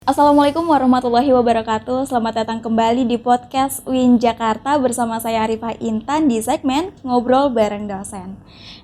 Assalamualaikum warahmatullahi wabarakatuh. Selamat datang kembali di podcast UIN Jakarta bersama saya Arifah Intan di segmen Ngobrol Bareng Dosen.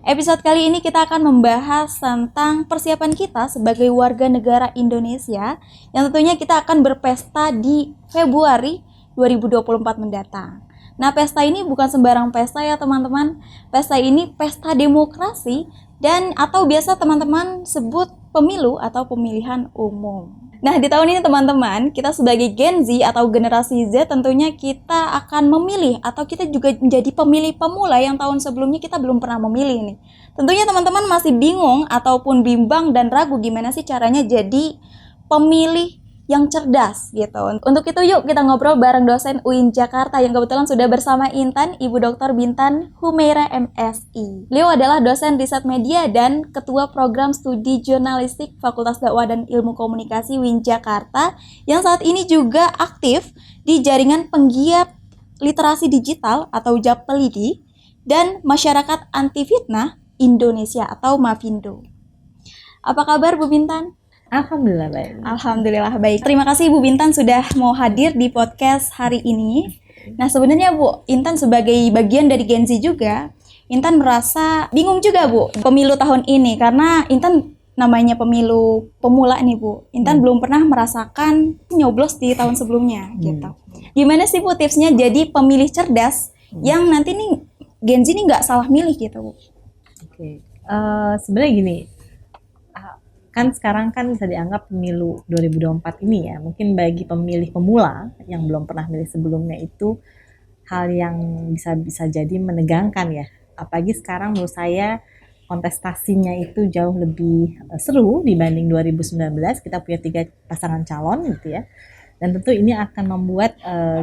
Episode kali ini kita akan membahas tentang persiapan kita sebagai warga negara Indonesia yang tentunya kita akan berpesta di Februari 2024 mendatang. Nah, pesta ini bukan sembarang pesta ya teman-teman. Pesta ini pesta demokrasi dan atau biasa teman-teman sebut pemilu atau pemilihan umum. Nah, di tahun ini teman-teman, kita sebagai Gen Z atau generasi Z tentunya kita akan memilih atau kita juga menjadi pemilih pemula yang tahun sebelumnya kita belum pernah memilih nih. Tentunya teman-teman masih bingung ataupun bimbang dan ragu gimana sih caranya jadi pemilih yang cerdas gitu. Untuk itu yuk kita ngobrol bareng dosen UIN Jakarta yang kebetulan sudah bersama Intan, Ibu Dr. Bintan Humaira MSI. Beliau adalah dosen riset media dan ketua program studi jurnalistik Fakultas Dakwah dan Ilmu Komunikasi UIN Jakarta yang saat ini juga aktif di jaringan penggiat literasi digital atau JAPLIDI dan Masyarakat Anti Fitnah Indonesia atau MAFINDO. Apa kabar Bu Bintan? Alhamdulillah baik. Alhamdulillah baik. Terima kasih Bu Bintan sudah mau hadir di podcast hari ini. Nah, sebenarnya Bu, Intan sebagai bagian dari Gen Z juga, Intan merasa bingung juga Bu pemilu tahun ini karena Intan namanya pemilu pemula nih Bu. Intan belum pernah merasakan nyoblos di tahun sebelumnya gitu. Gimana sih Bu tipsnya jadi pemilih cerdas yang nanti nih Gen Z ini nggak salah milih gitu Bu? Oke. Sebenarnya gini, kan sekarang kan bisa dianggap pemilu 2024 ini ya, mungkin bagi pemilih pemula yang belum pernah milih sebelumnya itu hal yang bisa jadi menegangkan ya. Apalagi sekarang menurut saya kontestasinya itu jauh lebih seru dibanding 2019. Kita punya 3 pasangan calon gitu ya. Dan tentu ini akan membuat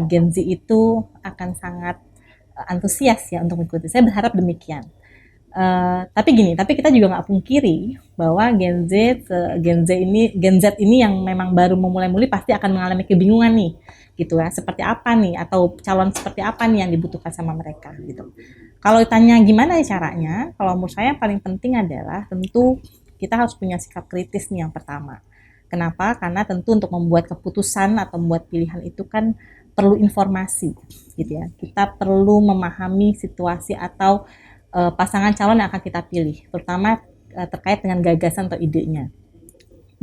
Gen Z itu akan sangat antusias ya untuk mengikuti. Saya berharap demikian. Tapi kita juga nggak pungkiri bahwa Gen Z ini yang memang baru memulai pasti akan mengalami kebingungan nih, gitu ya. Seperti apa nih atau calon seperti apa nih yang dibutuhkan sama mereka, gitu. Kalau ditanya gimana ya caranya, kalau menurut saya yang paling penting adalah tentu kita harus punya sikap kritis nih yang pertama. Kenapa? Karena tentu untuk membuat keputusan atau membuat pilihan itu kan perlu informasi, gitu ya. Kita perlu memahami situasi atau pasangan calon yang akan kita pilih, terutama terkait dengan gagasan atau idenya.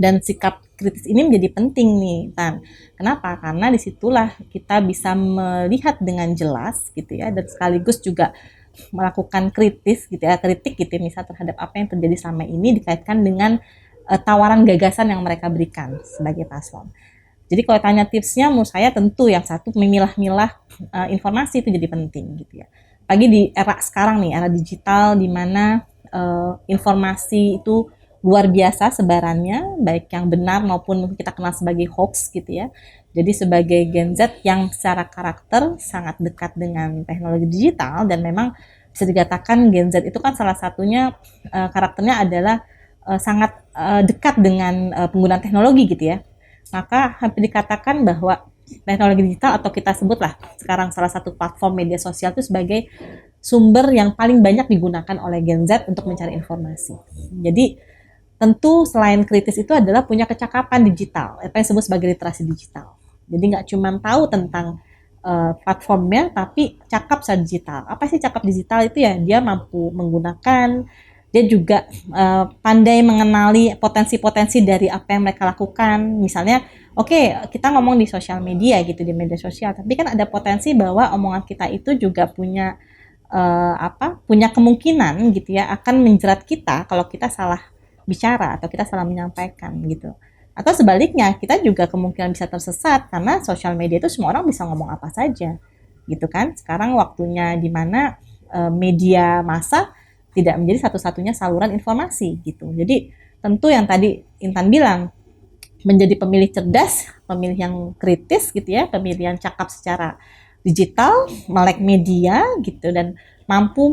Dan sikap kritis ini menjadi penting nih, Tan. Kenapa? Karena disitulah kita bisa melihat dengan jelas, gitu ya, dan sekaligus juga melakukan kritik misal terhadap apa yang terjadi selama ini dikaitkan dengan tawaran gagasan yang mereka berikan sebagai paslon. Jadi kalau tanya tipsnya, menurut saya tentu yang satu memilah-milah informasi itu jadi penting, gitu ya. Pagi di era sekarang nih, era digital di mana informasi itu luar biasa sebarannya, baik yang benar maupun kita kenal sebagai hoax gitu ya. Jadi sebagai Gen Z yang secara karakter sangat dekat dengan teknologi digital dan memang bisa dikatakan Gen Z itu kan salah satunya karakternya adalah sangat dekat dengan penggunaan teknologi gitu ya. Maka hampir dikatakan bahwa teknologi digital atau kita sebutlah sekarang salah satu platform media sosial itu sebagai sumber yang paling banyak digunakan oleh Gen Z untuk mencari informasi. Jadi tentu selain kritis itu adalah punya kecakapan digital, apa yang disebut sebagai literasi digital. Jadi nggak cuma tahu tentang platformnya, tapi cakap secara digital. Apa sih cakap digital itu ya? Dia mampu menggunakan, dia juga pandai mengenali potensi-potensi dari apa yang mereka lakukan. Misalnya, oke, kita ngomong di sosial media gitu, di media sosial, tapi kan ada potensi bahwa omongan kita itu juga punya punya kemungkinan gitu ya akan menjerat kita kalau kita salah bicara atau kita salah menyampaikan gitu. Atau sebaliknya, kita juga kemungkinan bisa tersesat karena sosial media itu semua orang bisa ngomong apa saja gitu kan. Sekarang waktunya di mana media massa tidak menjadi satu-satunya saluran informasi gitu. Jadi tentu yang tadi Intan bilang, menjadi pemilih cerdas, pemilih yang kritis gitu ya, pemilih yang cakap secara digital, melek media gitu, dan mampu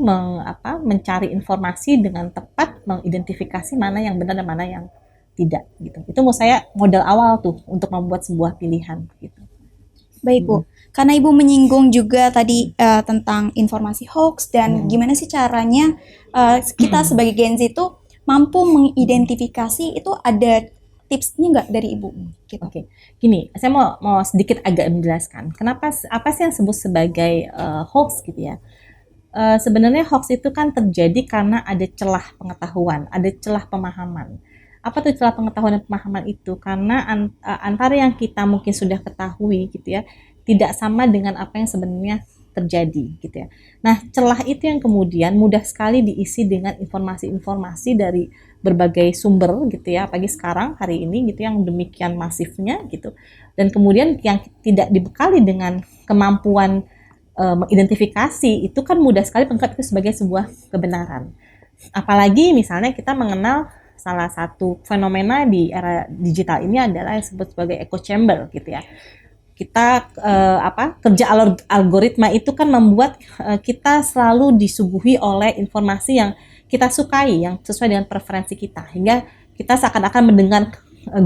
mencari informasi dengan tepat, mengidentifikasi mana yang benar dan mana yang tidak gitu. Itu menurut saya modal awal tuh untuk membuat sebuah pilihan gitu. Baik Bu, karena Ibu menyinggung juga tadi tentang informasi hoax dan gimana sih caranya kita sebagai Gen Z itu mampu mengidentifikasi itu ada tipsnya nggak dari Ibu? Gitu. Oke, gini, saya mau sedikit agak menjelaskan kenapa apa sih yang disebut sebagai hoax gitu ya. Sebenarnya hoax itu kan terjadi karena ada celah pengetahuan, ada celah pemahaman. Apa tuh celah pengetahuan dan pemahaman itu? Karena antara yang kita mungkin sudah ketahui gitu ya, tidak sama dengan apa yang sebenarnya terjadi gitu ya. Nah, celah itu yang kemudian mudah sekali diisi dengan informasi-informasi dari berbagai sumber gitu ya, apalagi sekarang hari ini gitu yang demikian masifnya gitu. Dan kemudian yang tidak dibekali dengan kemampuan mengidentifikasi itu kan mudah sekali menganggap itu sebagai sebuah kebenaran. Apalagi misalnya kita mengenal salah satu fenomena di era digital ini adalah yang disebut sebagai echo chamber gitu ya. Kita kerja algoritma itu kan membuat kita selalu disuguhi oleh informasi yang kita sukai, yang sesuai dengan preferensi kita, hingga kita seakan-akan mendengar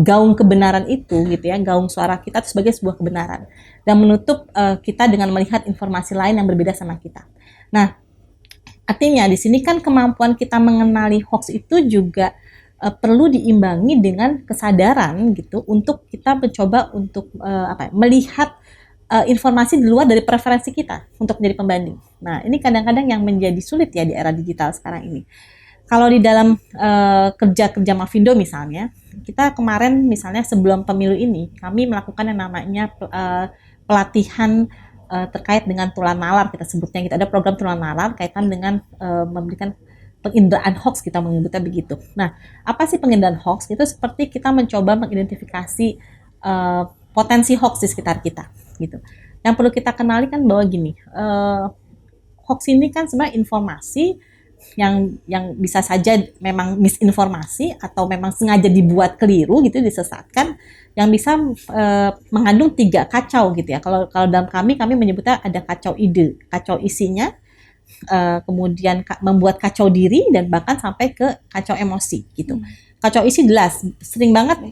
gaung kebenaran itu gitu ya, gaung suara kita itu sebagai sebuah kebenaran dan menutup kita dengan melihat informasi lain yang berbeda sama kita. Nah, artinya di sini kan kemampuan kita mengenali hoax itu juga perlu diimbangi dengan kesadaran gitu untuk kita mencoba untuk melihat informasi di luar dari preferensi kita untuk menjadi pembanding. Nah, ini kadang-kadang yang menjadi sulit ya di era digital sekarang ini. Kalau di dalam kerja Mavindo misalnya, kita kemarin misalnya sebelum pemilu ini, kami melakukan yang namanya pelatihan terkait dengan tular nalar, kita sebutnya gitu. Ada program tular nalar kaitan dengan memberikan penginderaan hoax, kita menyebutnya begitu. Nah, apa sih penginderaan hoax? Itu seperti kita mencoba mengidentifikasi potensi hoax di sekitar kita gitu. Yang perlu kita kenali kan bahwa gini, hoax ini kan sebenarnya informasi yang bisa saja memang misinformasi atau memang sengaja dibuat keliru gitu, disesatkan, yang bisa mengandung 3 kacau gitu ya. Kalau dalam kami menyebutnya ada kacau ide, kacau isinya, kemudian membuat kacau diri, dan bahkan sampai ke kacau emosi gitu. Kacau isi jelas sering banget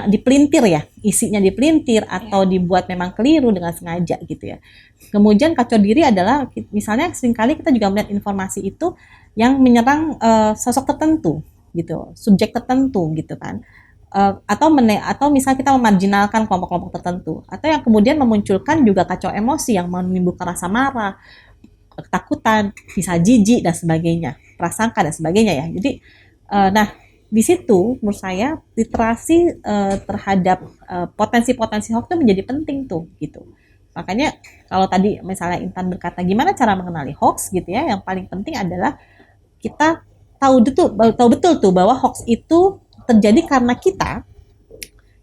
dipelintir ya, isinya dipelintir atau dibuat memang keliru dengan sengaja gitu ya. Kemudian kacau diri adalah misalnya seringkali kita juga melihat informasi itu yang menyerang sosok tertentu gitu, subjek tertentu gitu kan. Atau misalnya kita memarginalkan kelompok-kelompok tertentu, atau yang kemudian memunculkan juga kacau emosi yang menimbulkan rasa marah, ketakutan, bisa jijik dan sebagainya, prasangka dan sebagainya ya. Jadi nah, di situ menurut saya literasi terhadap potensi-potensi hoax itu menjadi penting tuh gitu. Makanya kalau tadi misalnya Intan berkata gimana cara mengenali hoax gitu ya, yang paling penting adalah kita tahu betul tuh bahwa hoax itu terjadi karena kita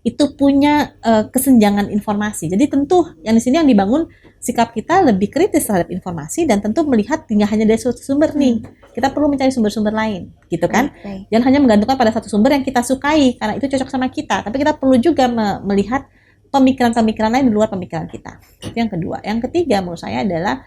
itu punya kesenjangan informasi. Jadi tentu yang di sini yang dibangun sikap kita lebih kritis terhadap informasi, dan tentu melihat tidak hanya dari satu sumber nih. Kita perlu mencari sumber-sumber lain, gitu kan? Jangan hanya menggantungkan pada satu sumber yang kita sukai karena itu cocok sama kita, tapi kita perlu juga melihat pemikiran-pemikiran lain di luar pemikiran kita. Itu yang kedua. Yang ketiga menurut saya adalah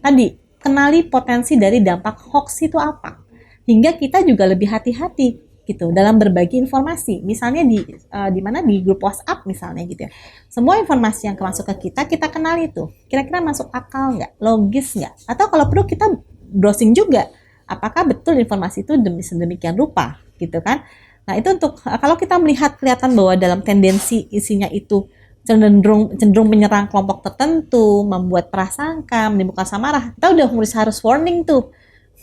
tadi kenali potensi dari dampak hoax itu apa, hingga kita juga lebih hati-hati gitu dalam berbagi informasi. Misalnya di mana di grup WhatsApp misalnya gitu ya. Semua informasi yang masuk ke kita kenali tuh. Kira-kira masuk akal nggak? Logis nggak? Atau kalau perlu kita browsing juga. Apakah betul informasi itu sedemikian rupa gitu kan? Nah, itu untuk kalau kita kelihatan bahwa dalam tendensi isinya itu cenderung menyerang kelompok tertentu, membuat prasangka, menimbulkan samarah, kita udah harus warning tuh.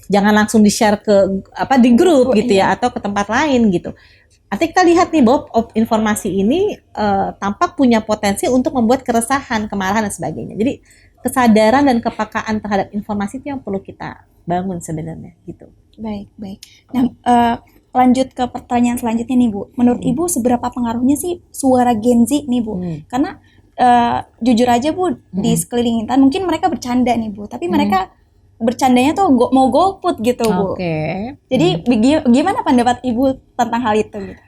Jangan langsung di-share di grup gitu ya, atau ke tempat lain gitu. Artinya kita lihat nih bahwa informasi ini tampak punya potensi untuk membuat keresahan, kemarahan dan sebagainya. Jadi kesadaran dan kepekaan terhadap informasi itu yang perlu kita bangun sebenarnya gitu. Baik. Nah, lanjut ke pertanyaan selanjutnya nih Bu. Menurut Ibu seberapa pengaruhnya sih suara Gen Z nih Bu? Karena jujur aja Bu, di sekeliling Intan mungkin mereka bercanda nih Bu, tapi mereka bercandanya tuh mau golput gitu Bu. Jadi gimana pendapat Ibu tentang hal itu gitu?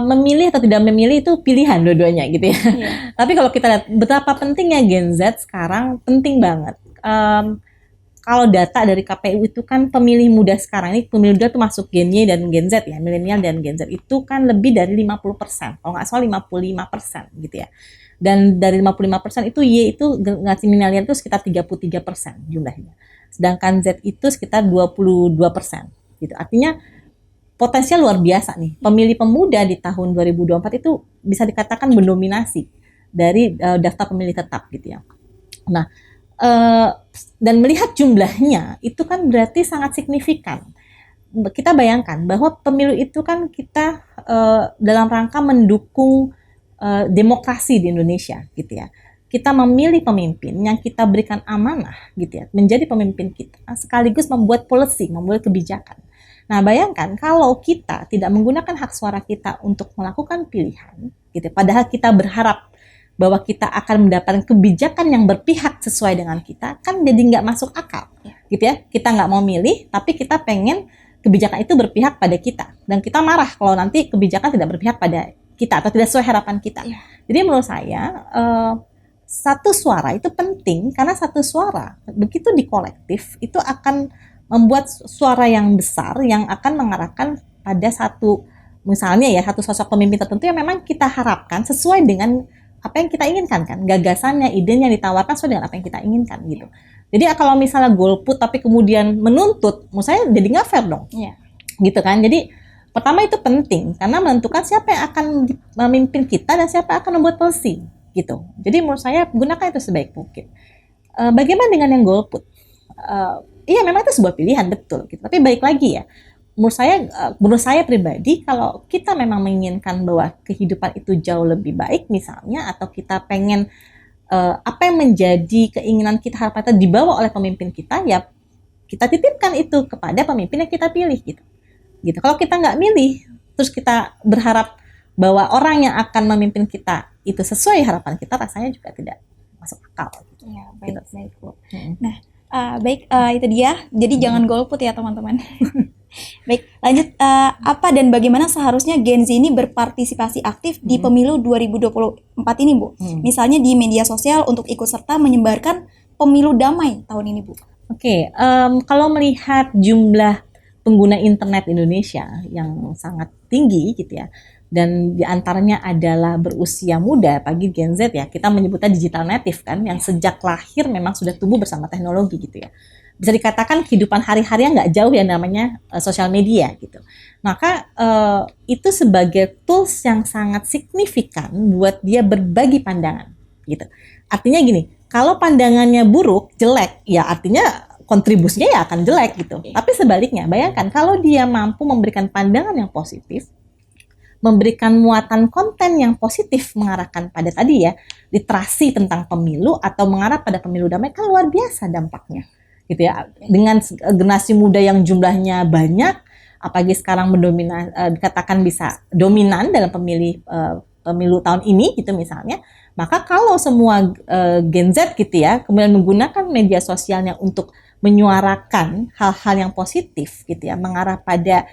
Memilih atau tidak memilih itu pilihan dua-duanya gitu ya. Tapi kalau kita lihat betapa pentingnya Gen Z sekarang, penting banget. Kalau data dari KPU itu kan pemilih muda sekarang ini, pemilih muda itu masuk Gen Y dan Gen Z ya, milenial dan Gen Z itu kan lebih dari 50%, kalau nggak salah 55% gitu ya. Dan dari 55% itu Y itu generasi milenial itu sekitar 33% jumlahnya. Sedangkan Z itu sekitar 22% gitu. Artinya potensial luar biasa nih. Pemilih pemuda di tahun 2024 itu bisa dikatakan mendominasi dari daftar pemilih tetap gitu ya. Nah, dan melihat jumlahnya itu kan berarti sangat signifikan. Kita bayangkan bahwa pemilu itu kan kita dalam rangka mendukung demokrasi di Indonesia gitu ya. Kita memilih pemimpin yang kita berikan amanah gitu ya, menjadi pemimpin kita, sekaligus membuat policy, membuat kebijakan. Nah, bayangkan kalau kita tidak menggunakan hak suara kita untuk melakukan pilihan gitu, padahal kita berharap bahwa kita akan mendapatkan kebijakan yang berpihak sesuai dengan kita, kan jadi nggak masuk akal gitu ya. Kita nggak mau milih, tapi kita pengen kebijakan itu berpihak pada kita, dan kita marah kalau nanti kebijakan tidak berpihak pada kita atau tidak sesuai harapan kita. Jadi menurut saya satu suara itu penting, karena satu suara begitu di kolektif itu akan membuat suara yang besar yang akan mengarahkan pada satu, misalnya ya, satu sosok pemimpin tertentu yang memang kita harapkan sesuai dengan apa yang kita inginkan kan, gagasannya, idenya yang ditawarkan sesuai dengan apa yang kita inginkan gitu. Jadi kalau misalnya golput tapi kemudian menuntut, menurut saya jadi nggak fair dong, gitu kan. Jadi pertama itu penting karena menentukan siapa yang akan memimpin kita dan siapa yang akan membuat policy gitu. Jadi menurut saya gunakan itu sebaik mungkin. Bagaimana dengan yang golput? Iya memang itu sebuah pilihan, betul gitu. Tapi baik lagi ya, menurut saya pribadi, kalau kita memang menginginkan bahwa kehidupan itu jauh lebih baik misalnya, atau kita pengen apa yang menjadi keinginan kita, harapan kita dibawa oleh pemimpin kita, ya kita titipkan itu kepada pemimpin yang kita pilih gitu. Kalau kita nggak milih, terus kita berharap bahwa orang yang akan memimpin kita itu sesuai harapan kita, rasanya juga tidak masuk akal. Gitu. Ya, baik, baik Bu. Nah, baik, itu dia. Jadi jangan golput ya teman-teman. Baik, lanjut. Apa dan bagaimana seharusnya Gen Z ini berpartisipasi aktif di pemilu 2024 ini, Bu? Misalnya di media sosial untuk ikut serta menyebarkan pemilu damai tahun ini, Bu. Oke, kalau melihat jumlah pengguna internet Indonesia yang sangat tinggi gitu ya, dan diantaranya adalah berusia muda, apalagi Gen Z ya, kita menyebutnya digital native kan, yang sejak lahir memang sudah tumbuh bersama teknologi gitu ya. Bisa dikatakan kehidupan hari-harinya nggak jauh ya namanya sosial media gitu. Maka itu sebagai tools yang sangat signifikan buat dia berbagi pandangan gitu. Artinya gini, kalau pandangannya buruk, jelek, ya artinya kontribusinya ya akan jelek gitu. Tapi sebaliknya, bayangkan kalau dia mampu memberikan pandangan yang positif, memberikan muatan konten yang positif mengarahkan pada tadi ya, literasi tentang pemilu atau mengarah pada pemilu damai, kan luar biasa dampaknya. Gitu ya. Dengan generasi muda yang jumlahnya banyak, apalagi sekarang dikatakan bisa dominan dalam pemilu tahun ini gitu misalnya, maka kalau semua Gen Z gitu ya, kemudian menggunakan media sosialnya untuk menyuarakan hal-hal yang positif gitu ya, mengarah pada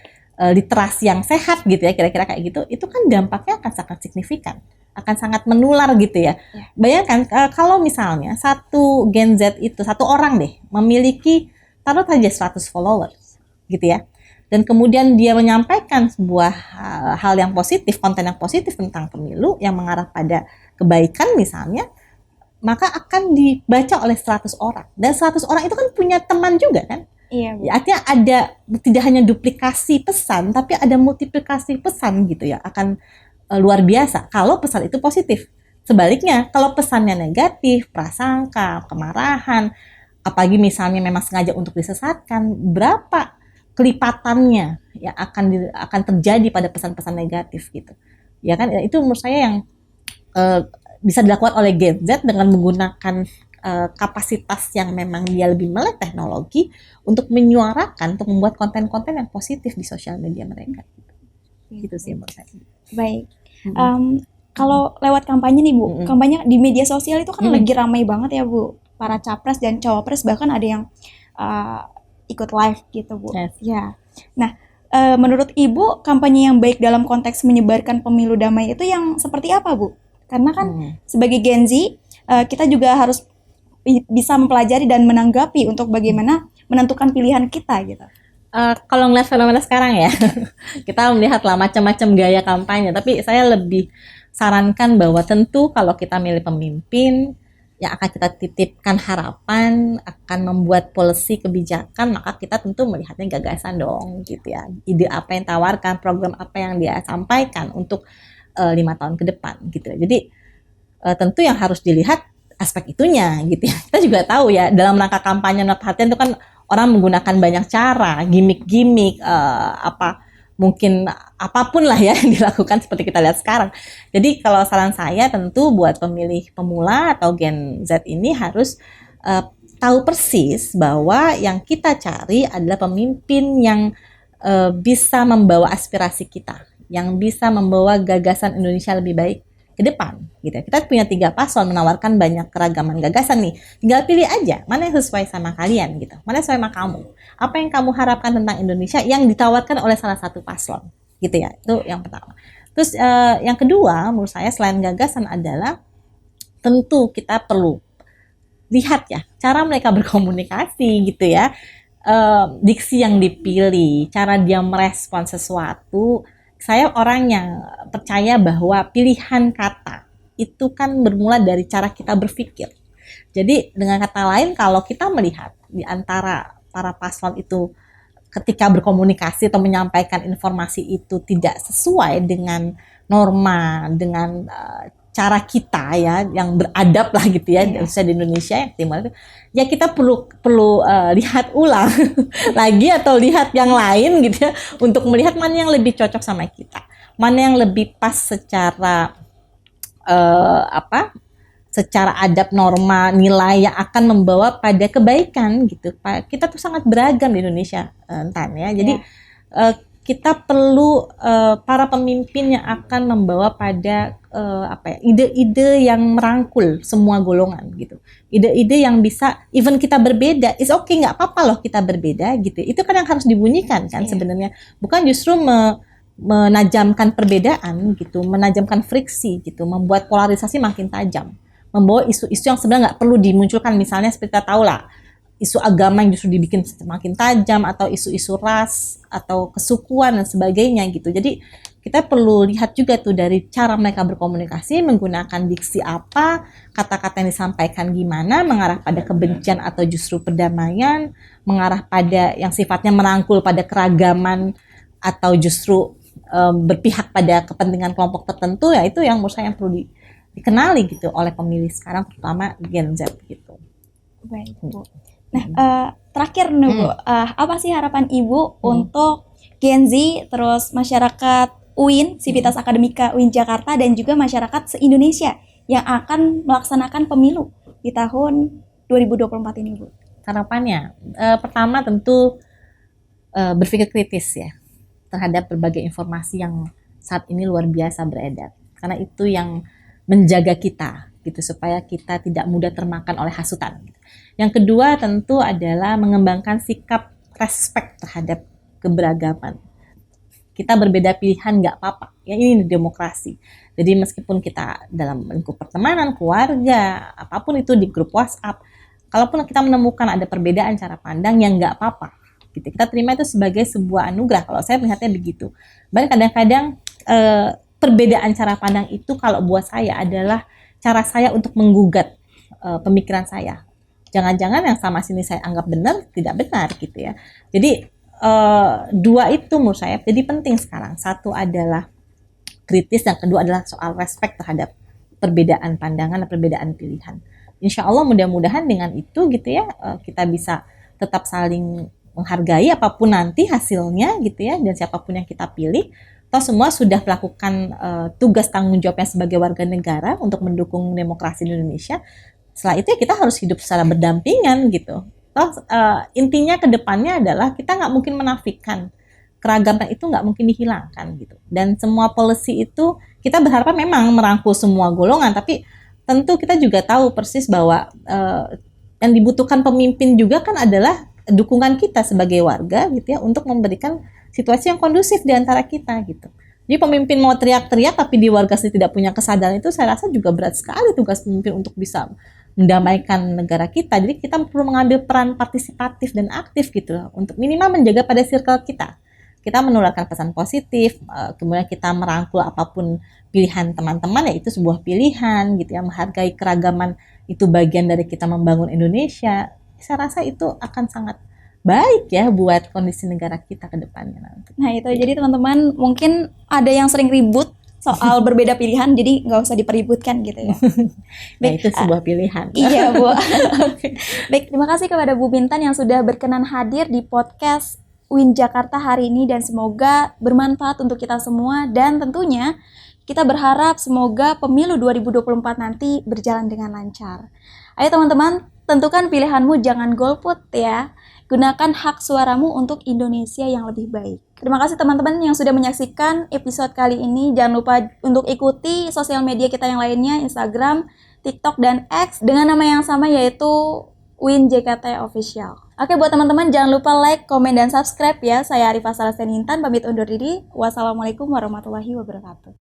literasi yang sehat gitu ya, kira-kira kayak gitu, itu kan dampaknya akan sangat signifikan, akan sangat menular gitu ya. Bayangkan kalau misalnya satu Gen Z itu, satu orang deh, memiliki taruh saja 100 followers gitu ya, dan kemudian dia menyampaikan sebuah hal yang positif, konten yang positif tentang pemilu yang mengarah pada kebaikan misalnya, maka akan dibaca oleh 100 orang. Dan 100 orang itu kan punya teman juga kan? Iya, Bu. Ya, artinya ada, tidak hanya duplikasi pesan, tapi ada multiplikasi pesan gitu ya, akan luar biasa kalau pesan itu positif. Sebaliknya, kalau pesannya negatif, prasangka, kemarahan, apalagi misalnya memang sengaja untuk disesatkan, berapa kelipatannya yang akan terjadi pada pesan-pesan negatif gitu. Ya kan, itu menurut saya yang bisa dilakukan oleh Gen Z dengan menggunakan kapasitas yang memang dia lebih melek teknologi untuk menyuarakan, untuk membuat konten-konten yang positif di sosial media mereka. Gitu sih menurut saya. Baik. Kalau lewat kampanye nih Bu, kampanye di media sosial itu kan lagi ramai banget ya Bu. Para capres dan cawapres bahkan ada yang ikut live gitu Bu. Yes. Ya. Nah, menurut Ibu kampanye yang baik dalam konteks menyebarkan pemilu damai itu yang seperti apa Bu? Karena kan sebagai Gen Z kita juga harus bisa mempelajari dan menanggapi untuk bagaimana menentukan pilihan kita gitu. Kalau ngeliat fenomena sekarang ya, kita melihatlah macam-macam gaya kampanye. Tapi saya lebih sarankan bahwa tentu kalau kita milih pemimpin, yang akan kita titipkan harapan, akan membuat policy kebijakan, maka kita tentu melihatnya gagasan dong gitu ya. Ide apa yang tawarkan, program apa yang dia sampaikan untuk 5 tahun ke depan gitu ya. Jadi tentu yang harus dilihat aspek itunya gitu ya. Kita juga tahu ya dalam rangka kampanye not hatian itu kan orang menggunakan banyak cara, gimmick-gimmick, mungkin apapun lah ya yang dilakukan seperti kita lihat sekarang. Jadi kalau saran saya tentu buat pemilih pemula atau Gen Z ini harus tahu persis bahwa yang kita cari adalah pemimpin yang bisa membawa aspirasi kita, yang bisa membawa gagasan Indonesia lebih baik ke depan gitu. Kita punya 3 paslon menawarkan banyak keragaman gagasan nih. Tinggal pilih aja mana yang sesuai sama kalian gitu. Mana yang sesuai sama kamu. Apa yang kamu harapkan tentang Indonesia yang ditawarkan oleh salah satu paslon gitu ya. Itu yang pertama. Terus yang kedua menurut saya selain gagasan adalah tentu kita perlu lihat ya cara mereka berkomunikasi gitu ya. Diksi yang dipilih, cara dia merespon sesuatu. Saya orang yang percaya bahwa pilihan kata itu kan bermula dari cara kita berpikir. Jadi dengan kata lain kalau kita melihat di antara para paslon itu ketika berkomunikasi atau menyampaikan informasi itu tidak sesuai dengan norma, dengan cara kita ya yang beradab lah gitu ya, khususnya di Indonesia yang timur itu, ya kita perlu lihat ulang lagi atau lihat yang lain gitu ya untuk melihat mana yang lebih cocok sama kita, mana yang lebih pas secara secara adab, norma, nilai yang akan membawa pada kebaikan gitu. Kita tuh sangat beragam di Indonesia, Tan ya. Jadi kita perlu para pemimpin yang akan membawa pada ide-ide yang merangkul semua golongan gitu. Ide-ide yang bisa even kita berbeda, is okay, nggak apa-apa loh kita berbeda gitu. Itu kan yang harus dibunyikan kan sebenarnya. Bukan justru menajamkan perbedaan gitu, menajamkan friksi gitu, membuat polarisasi makin tajam. Membawa isu-isu yang sebenarnya nggak perlu dimunculkan, misalnya seperti kita tahu lah isu agama yang justru dibikin semakin tajam, atau isu-isu ras atau kesukuan dan sebagainya gitu. Jadi kita perlu lihat juga tuh dari cara mereka berkomunikasi, menggunakan diksi apa, kata-kata yang disampaikan gimana, mengarah pada kebencian atau justru perdamaian, mengarah pada yang sifatnya merangkul pada keragaman atau justru berpihak pada kepentingan kelompok tertentu. Ya itu yang menurut saya yang perlu dikenali gitu oleh pemilih sekarang, terutama Gen Z gitu. Baik, Bu. Nah, terakhir nih Bu, apa sih harapan Ibu untuk Gen Z, terus masyarakat UIN, Sivitas Akademika UIN Jakarta, dan juga masyarakat se-Indonesia yang akan melaksanakan pemilu di tahun 2024 ini, Bu? Harapannya, pertama tentu berpikir kritis ya terhadap berbagai informasi yang saat ini luar biasa beredar, karena itu yang menjaga kita gitu supaya kita tidak mudah termakan oleh hasutan. Yang kedua tentu adalah mengembangkan sikap respect terhadap keberagaman. Kita berbeda pilihan nggak apa-apa, ya ini demokrasi. Jadi meskipun kita dalam lingkup pertemanan, keluarga, apapun itu di grup WhatsApp, kalaupun kita menemukan ada perbedaan cara pandang, yang nggak apa-apa. Gitu. Kita terima itu sebagai sebuah anugerah. Kalau saya melihatnya begitu. Bahkan kadang-kadang perbedaan cara pandang itu kalau buat saya adalah cara saya untuk menggugat pemikiran saya. Jangan-jangan yang sama sini saya anggap benar, tidak benar gitu ya. Jadi dua itu menurut saya jadi penting sekarang. Satu adalah kritis, yang kedua adalah soal respect terhadap perbedaan pandangan dan perbedaan pilihan. Insya Allah mudah-mudahan dengan itu gitu ya kita bisa tetap saling menghargai apapun nanti hasilnya gitu ya, dan siapapun yang kita pilih. Toh semua sudah melakukan tugas tanggung jawabnya sebagai warga negara untuk mendukung demokrasi di Indonesia. Setelah itu ya kita harus hidup secara berdampingan gitu. Toh intinya ke depannya adalah kita nggak mungkin menafikan keragaman, itu nggak mungkin dihilangkan gitu. Dan semua policy itu kita berharap memang merangkul semua golongan, tapi tentu kita juga tahu persis bahwa yang dibutuhkan pemimpin juga kan adalah dukungan kita sebagai warga gitu ya, untuk memberikan situasi yang kondusif di antara kita gitu. Jadi pemimpin mau teriak-teriak tapi di warga sendiri tidak punya kesadaran, itu saya rasa juga berat sekali tugas pemimpin untuk bisa mendamaikan negara kita. Jadi kita perlu mengambil peran partisipatif dan aktif gitu loh, untuk minimal menjaga pada circle kita. kita menularkan pesan positif, kemudian kita merangkul apapun pilihan teman-teman, ya itu sebuah pilihan gitu ya, menghargai keragaman itu bagian dari kita membangun Indonesia. Saya rasa itu akan sangat baik ya buat kondisi negara kita ke depannya nanti. Nah itu, jadi teman-teman mungkin ada yang sering ribut soal berbeda pilihan, jadi nggak usah dipeributkan gitu ya. Baik, itu sebuah pilihan. Iya Bu. Baik, terima kasih kepada Bu Bintan yang sudah berkenan hadir di podcast UIN Jakarta hari ini, dan semoga bermanfaat untuk kita semua, dan tentunya kita berharap semoga pemilu 2024 nanti berjalan dengan lancar. Ayo teman-teman, tentukan pilihanmu, jangan golput ya. Gunakan hak suaramu untuk Indonesia yang lebih baik. Terima kasih teman-teman yang sudah menyaksikan episode kali ini. Jangan lupa untuk ikuti sosial media kita yang lainnya, Instagram, TikTok, dan X dengan nama yang sama, yaitu UIN JKT Official. Oke, buat teman-teman jangan lupa like, komen, dan subscribe ya. Saya Arifah Salastian Intan, pamit undur diri. Wassalamualaikum warahmatullahi wabarakatuh.